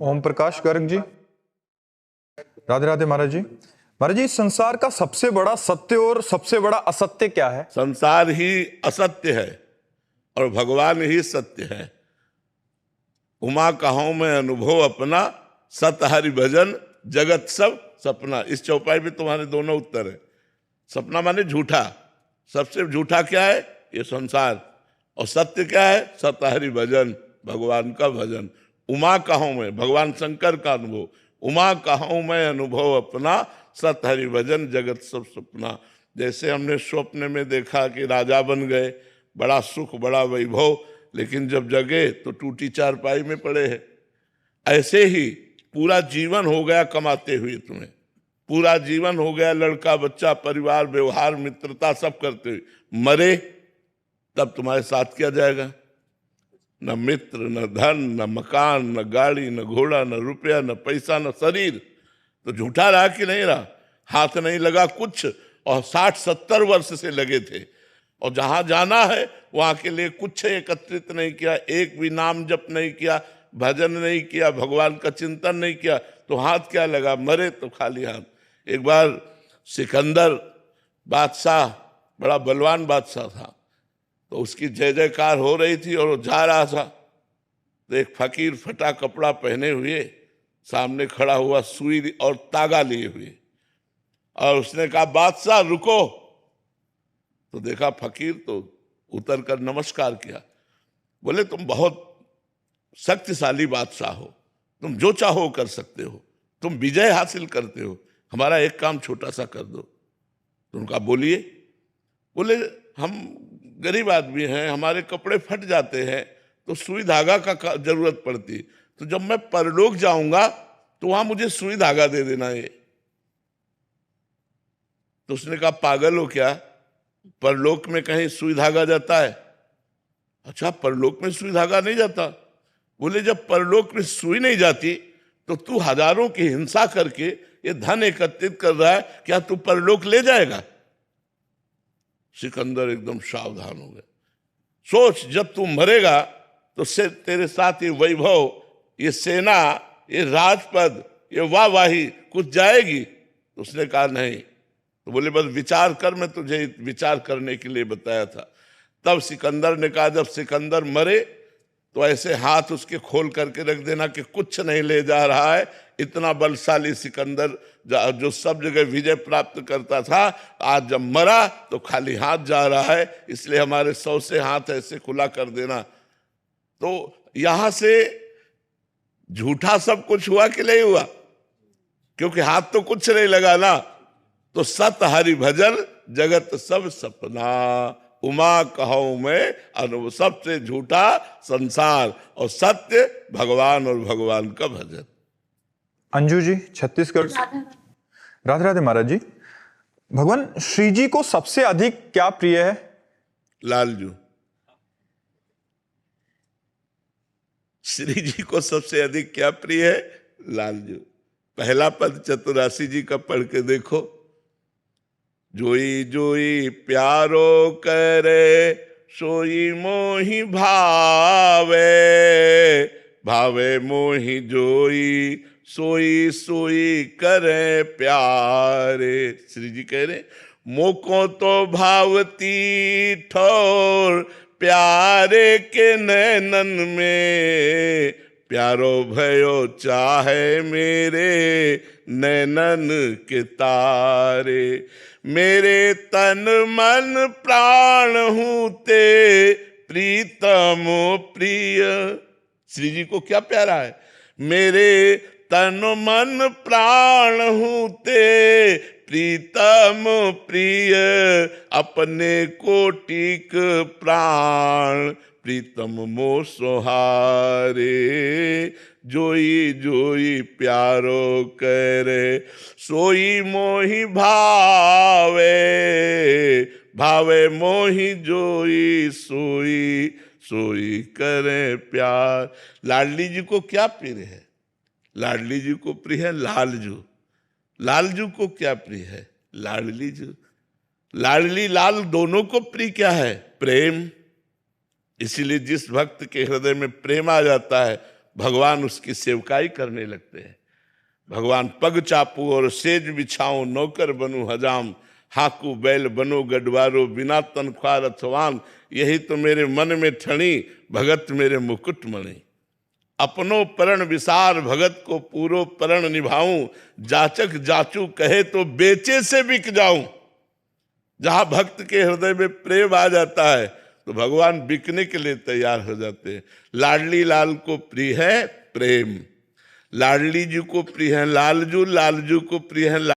ओम प्रकाश गर्ग जी, राधे राधे महाराज जी। महाराज जी, संसार का सबसे बड़ा सत्य और सबसे बड़ा असत्य क्या है? संसार ही असत्य है और भगवान ही सत्य है। उमा कहो मैं अनुभव अपना, सत हरि भजन जगत सब सपना। इस चौपाई में तुम्हारे दोनों उत्तर है। सपना माने झूठा, सबसे झूठा क्या है? ये संसार। और सत्य क्या है? सत हरि भजन, भगवान का भजन। उमा कहो मैं, भगवान शंकर का अनुभव। उमा कहो मैं अनुभव अपना, सत हरि भजन जगत सब सपना। जैसे हमने स्वप्न में देखा कि राजा बन गए, बड़ा सुख बड़ा वैभव, लेकिन जब जगे तो टूटी चारपाई में पड़े हैं। ऐसे ही पूरा जीवन हो गया कमाते हुए, तुम्हें पूरा जीवन हो गया लड़का बच्चा परिवार व्यवहार मित्रता सब करते हुए, मरे तब तुम्हारे साथ क्या जाएगा? न मित्र, न धन, न मकान, न गाड़ी, न घोड़ा, न रुपया, न पैसा, न शरीर। तो झूठा रहा कि नहीं रहा? हाथ नहीं लगा कुछ, और 60-70 वर्ष से लगे थे, और जहां जाना है वहां के लिए कुछ एकत्रित नहीं किया, एक भी नाम जप नहीं किया, भजन नहीं किया, भगवान का चिंतन नहीं किया, तो हाथ क्या लगा? मरे तो खाली हाथ। एक बार सिकंदर बादशाह, बड़ा बलवान बादशाह था, तो उसकी जय जयकार हो रही थी और वो जा रहा था, तो एक फकीर फटा कपड़ा पहने हुए सामने खड़ा हुआ, सुई और तागा लिए हुए, और उसने कहा बादशाह रुको। तो देखा फकीर, तो उतर कर नमस्कार किया। बोले तुम बहुत शक्तिशाली बादशाह हो, तुम जो चाहो कर सकते हो, तुम विजय हासिल करते हो, हमारा एक काम छोटा सा कर दो। तो उनका बोलिए। बोले हम गरीब आदमी हैं, हमारे कपड़े फट जाते हैं, तो सुई धागा का जरूरत पड़ती, तो जब मैं परलोक जाऊंगा तो वहां मुझे सुई धागा दे देना ये। तो उसने कहा पागल हो क्या, परलोक में कहीं सुई धागा जाता है? अच्छा, परलोक में सुई धागा नहीं जाता? बोले जब परलोक में सुई नहीं जाती तो तू हजारों की हिंसा करके ये धन एकत्रित कर रहा है, क्या तू परलोक ले जाएगा? सिकंदर एकदम सावधान हो गया। सोच, जब तू मरेगा तो से तेरे साथ ये वैभव, ये सेना, ये राजपद, ये वाहवाही कुछ जाएगी? तो उसने कहा नहीं। तो बोले बस विचार कर, मैं तुझे विचार करने के लिए बताया था। तब सिकंदर ने कहा जब सिकंदर मरे तो ऐसे हाथ उसके खोल करके रख देना कि कुछ नहीं ले जा रहा है। इतना बलशाली सिकंदर जो सब जगह विजय प्राप्त करता था, आज जब मरा तो खाली हाथ जा रहा है, इसलिए हमारे 100 से हाथ ऐसे खुला कर देना। तो यहां से झूठा सब कुछ हुआ कि नहीं हुआ? क्योंकि हाथ तो कुछ नहीं लगा ना। तो सत हरि भजन जगत सब सपना, उमा कहो मैं अनुभव, सबसे झूठा संसार और सत्य भगवान और भगवान का भजन। अंजू जी, छत्तीसगढ़। राधे राधे महाराज जी। भगवान श्री जी को सबसे अधिक क्या प्रिय है? लालजू। श्री जी को सबसे अधिक क्या प्रिय है? लालजू। पहला पद चतुरासी जी का पढ़ के देखो। जोई जोई प्यारो करे, सोई मोहि भावे, भावे मोहि जोई, सोई सोई करे प्यारे। श्री जी कह रहे मोको तो भावती ठोर, प्यारे के नैनन में, प्यारो भयो चाहे मेरे नैनन के तारे। मेरे तन मन प्राण हूं ते, प्रीतम प्रिय। श्री जी को क्या प्यारा है? मेरे तन मन प्राण हूं ते, प्रीतम प्रिय, अपने कोटिक प्राण, प्रीतम मो सोहारे। जोई जोई प्यारो करे, सोई मोहि भावे, भावे मोहि जोई, सोई सोई करे प्यार। लाडली जी को क्या प्रिय है? लाडली जी को प्रिय है लालजू। लालजू को क्या प्रिय है? लाडली जू। लाडली लाल दोनों को प्रिय क्या है? प्रेम। इसीलिए जिस भक्त के हृदय में प्रेम आ जाता है भगवान उसकी सेवकाई करने लगते हैं। भगवान पग चापू और सेज बिछाऊं, नौकर बनूं हजाम, हाकू बैल बनो गडवारो, बिना तनख्वाह रथवान, यही तो मेरे मन में ठणी, भगत मेरे मुकुट मणि। अपनो परण विसार, भगत को पूरो परण निभाऊं, जाचक जाचू कहे तो बेचे से बिक जाऊं। जहां भक्त के हृदय में प्रेम आ जाता है तो भगवान बिकने के लिए तैयार हो जाते हैं। लाडली लाल को प्रिय है प्रेम, लाडली जी को प्रिय है लालजू, लालजू को प्रिय है